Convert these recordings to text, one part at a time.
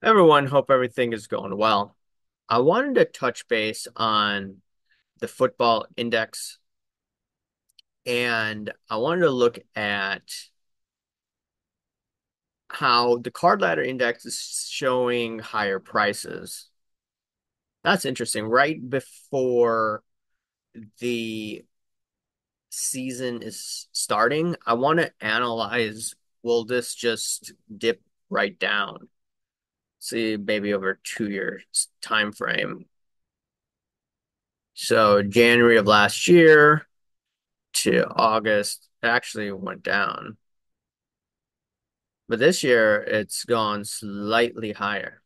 Everyone, hope everything is going well. I wanted to touch base on the football index, and I wanted to look at how the card ladder index is showing higher prices. That's interesting. Right before the season is starting, I want to analyze, will this just dip right down? See, maybe over 2 years time frame. So January of last year to August actually went down. But this year it's gone slightly higher.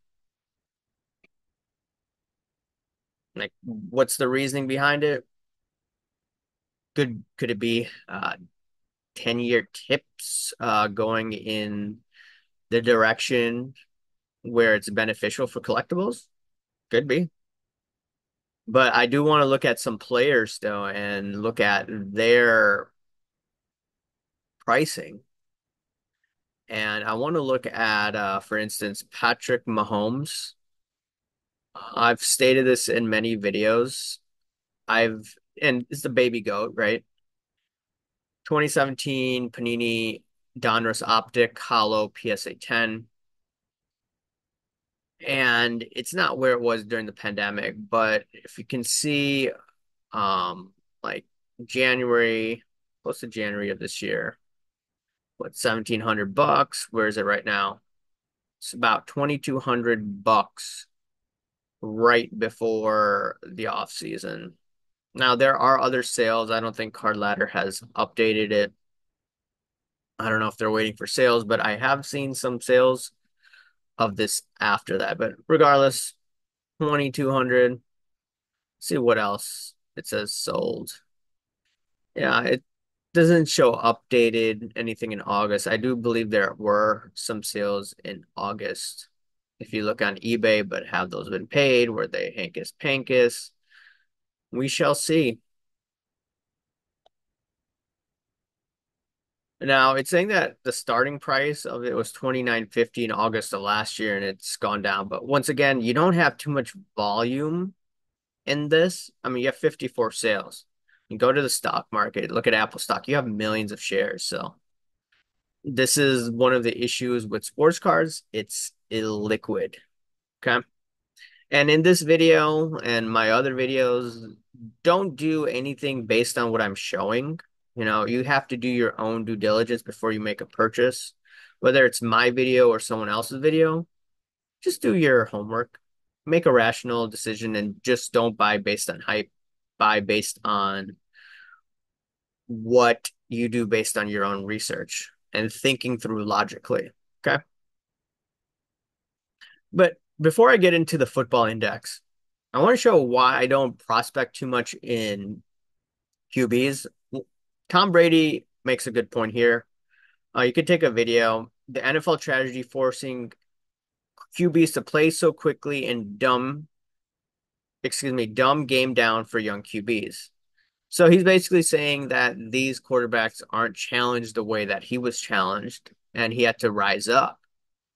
Like, what's the reasoning behind it? Could it be 10-year tips going in the direction where it's beneficial for collectibles? Could be. But I do want to look at some players though and look at their pricing. And I want to look at, for instance, Patrick Mahomes. I've stated this in many videos. And it's the baby goat, right? 2017 Panini Donruss Optic Hollow PSA 10. And it's not where it was during the pandemic, but if you can see, like January, close to January of this year, what, $1,700? Where is it right now? It's about $2,200 right before the off season. Now there are other sales. I don't think Card Ladder has updated it. I don't know if they're waiting for sales, but I have seen some sales of this after that. But regardless, 2,200. See what else it says sold. Yeah, it doesn't show updated anything in August. I do believe there were some sales in August. If you look on eBay, but have those been paid? Were they Hankus Pankus? We shall see. Now, it's saying that the starting price of it was 29.50 in August of last year and it's gone down. But once again, you don't have too much volume in this. I mean, you have 54 sales. You go to the stock market, look at Apple stock, you have millions of shares. So this is one of the issues with sports cards. It's illiquid. Okay. And in this video and my other videos, don't do anything based on what I'm showing. You have to do your own due diligence before you make a purchase. Whether it's my video or someone else's video, just do your homework. Make a rational decision and just don't buy based on hype. Buy based on what you do based on your own research and thinking through logically. Okay. But before I get into the football index, I want to show why I don't prospect too much in QBs. Tom Brady makes a good point here. You could take a video. The NFL strategy forcing QBs to play so quickly and dumb game down for young QBs. So he's basically saying that these quarterbacks aren't challenged the way that he was challenged, and he had to rise up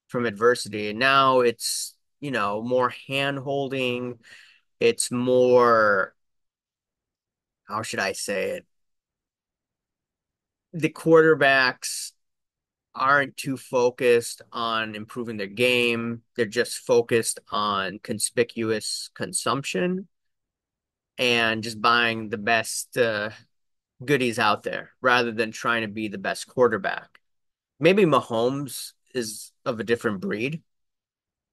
from adversity. And now it's, more hand holding. It's more, how should I say it? The quarterbacks aren't too focused on improving their game. They're just focused on conspicuous consumption and just buying the best goodies out there rather than trying to be the best quarterback. Maybe Mahomes is of a different breed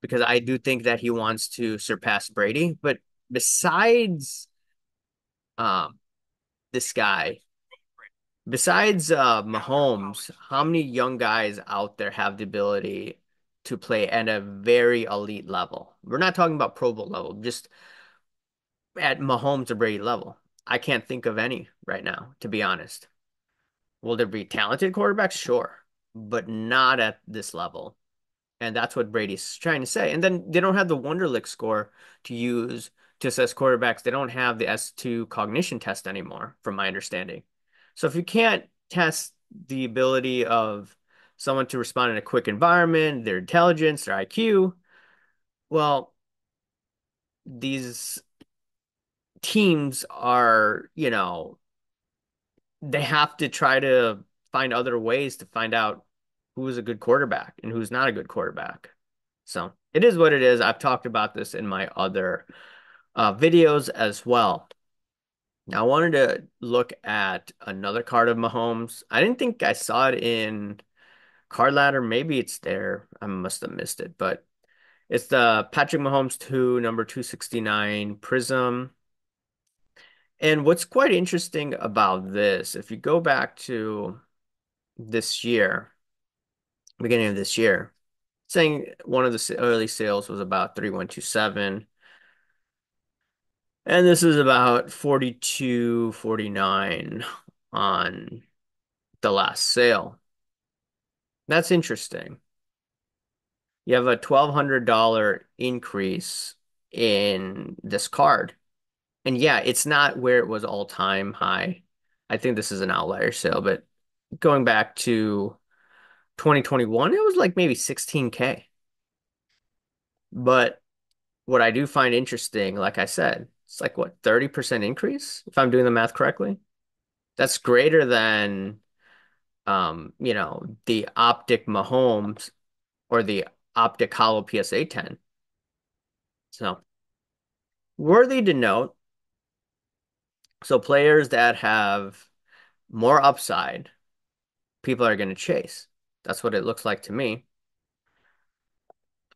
because I do think that he wants to surpass Brady. But besides um, this guy, besides Mahomes, how many young guys out there have the ability to play at a very elite level? We're not talking about Pro Bowl level, just at Mahomes or Brady level. I can't think of any right now, to be honest. Will there be talented quarterbacks? Sure, but not at this level. And that's what Brady's trying to say. And then they don't have the Wonderlic score to use to assess quarterbacks. They don't have the S2 cognition test anymore, from my understanding. So if you can't test the ability of someone to respond in a quick environment, their intelligence, their IQ, well, these teams are, they have to try to find other ways to find out who is a good quarterback and who's not a good quarterback. So it is what it is. I've talked about this in my other videos as well. Now, I wanted to look at another card of Mahomes. I didn't think I saw it in Card Ladder. Maybe it's there. I must have missed it, but it's the Patrick Mahomes 2, number 269 Prism. And what's quite interesting about this, if you go back to this year, beginning of this year, saying one of the early sales was about 3127, and this is about 4249 on the last sale. That's interesting. You have a $1,200 increase in this card. And yeah, it's not where it was all time high. I think this is an outlier sale, but going back to 2021, it was like maybe 16K. But what I do find interesting, like I said, it's like what, 30% increase, if I'm doing the math correctly? That's greater than the Optic Mahomes or the Optic Hollow PSA 10. So worthy to note. So players that have more upside, people are going to chase. That's what it looks like to me.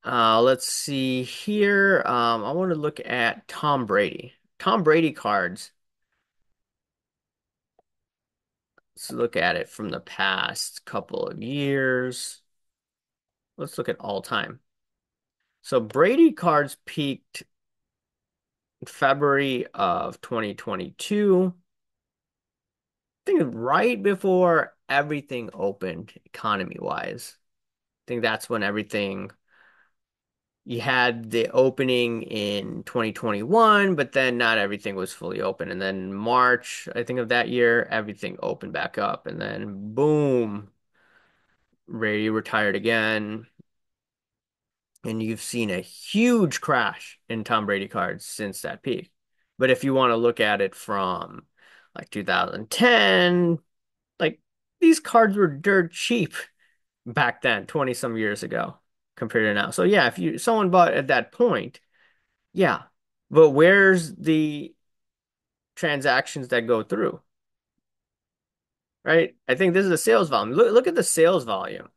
Let's see here. I want to look at Tom Brady. Tom Brady cards. Let's look at it from the past couple of years. Let's look at all time. So Brady cards peaked February of 2022. I think right before everything opened economy-wise. I think that's when everything you had the opening in 2021, but then not everything was fully open. And then March, I think of that year, everything opened back up. And then boom, Brady retired again. And you've seen a huge crash in Tom Brady cards since that peak. But if you want to look at it from like 2010, like these cards were dirt cheap back then, 20 some years ago compared to now. So yeah, if you someone bought at that point, yeah. But where's the transactions that go through, right? I think this is the sales volume. Look at the sales volume.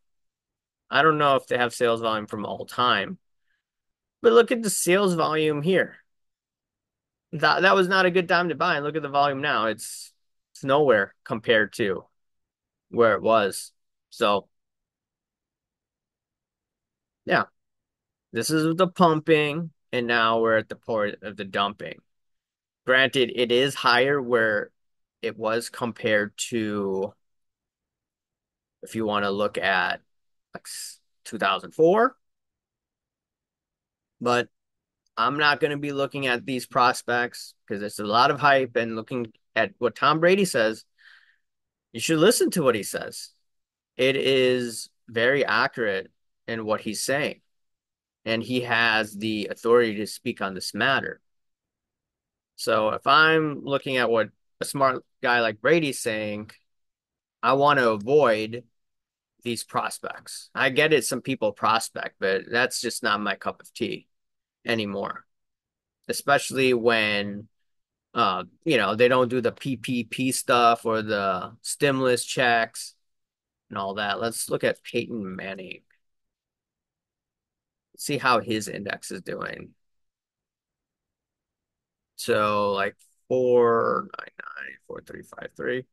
I don't know if they have sales volume from all time, but look at the sales volume here. That was not a good time to buy. And look at the volume now. It's nowhere compared to where it was. So yeah, this is the pumping, and now we're at the point of the dumping. Granted, it is higher where it was compared to if you want to look at like 2004, but I'm not going to be looking at these prospects because it's a lot of hype and looking at what Tom Brady says. You should listen to what he says. It is very accurate in what he's saying, and he has the authority to speak on this matter. So if I'm looking at what a smart guy like Brady's saying, I want to avoid these prospects. I get it, some people prospect, but that's just not my cup of tea anymore. Especially when they don't do the PPP stuff or the stimulus checks and all that. Let's look at Peyton Manning. See how his index is doing. So like 499, 4353.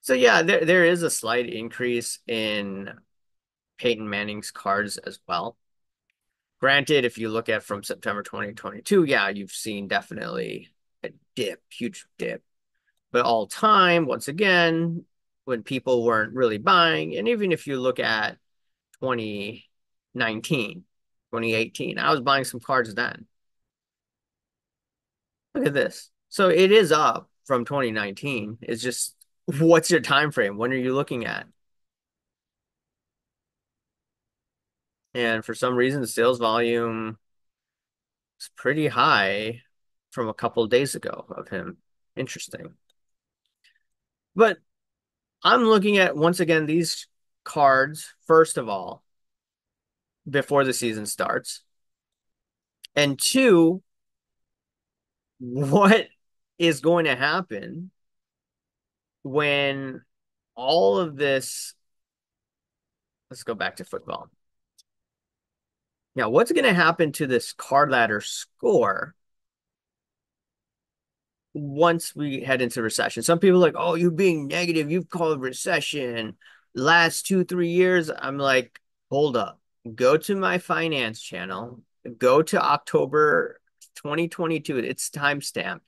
So yeah, there is a slight increase in Peyton Manning's cards as well. Granted, if you look at from September 2022, yeah, you've seen definitely a dip, huge dip. But all time, once again, when people weren't really buying, and even if you look at 2019, 2018, I was buying some cards then. Look at this. So it is up from 2019. It's just what's your time frame? When are you looking at? And for some reason, the sales volume It's pretty high from a couple of days ago of him. Interesting. But I'm looking at once again these cards, first of all, before the season starts. And two, what is going to happen when all of this, let's go back to football. Now, what's going to happen to this card ladder score once we head into recession? Some people are like, oh, you're being negative. You've called recession last 2, 3 years. I'm like, hold up. Go to my finance channel. Go to October 2022. It's timestamped.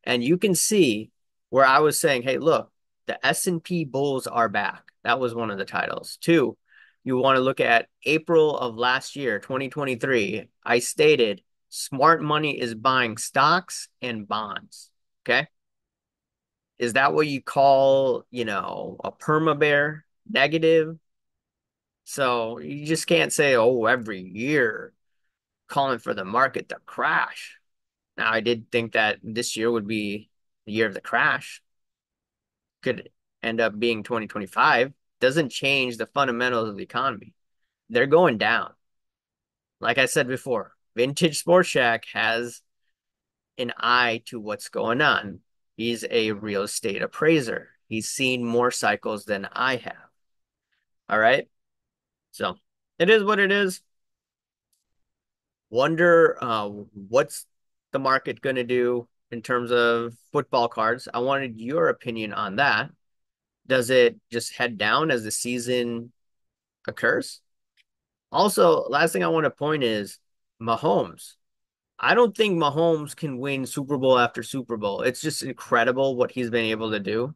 And you can see where I was saying, hey, look, the S&P bulls are back. That was one of the titles. Two, you want to look at April of last year, 2023. I stated smart money is buying stocks and bonds. Okay. Is that what you call, a perma bear negative? So you just can't say, oh, every year calling for the market to crash. Now, I did think that this year would be the year of the crash. Could end up being 2025. Doesn't change the fundamentals of the economy. They're going down. Like I said before, Vintage Sports Shack has an eye to what's going on. He's a real estate appraiser. He's seen more cycles than I have. All right. So it is what it is. Wonder what's the market going to do in terms of football cards. I wanted your opinion on that. Does it just head down as the season occurs? Also, last thing I want to point is Mahomes. I don't think Mahomes can win Super Bowl after Super Bowl. It's just incredible what he's been able to do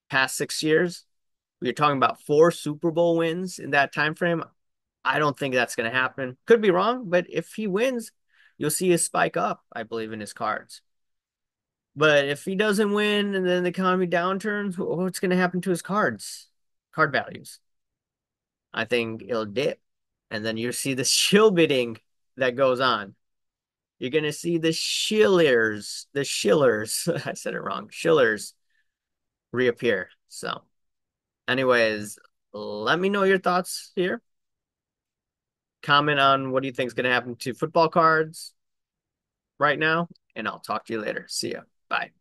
past 6 years. We're talking about 4 Super Bowl wins in that time frame. I don't think that's going to happen. Could be wrong, but if he wins, you'll see a spike up, I believe, in his cards. But if he doesn't win and then the economy downturns, what's going to happen to his card values? I think it'll dip. And then you see the shill bidding that goes on. You're gonna see the shillers, I said it wrong, shillers reappear. So, anyways, let me know your thoughts here. Comment on what do you think is gonna happen to football cards right now, and I'll talk to you later. See ya. Bye.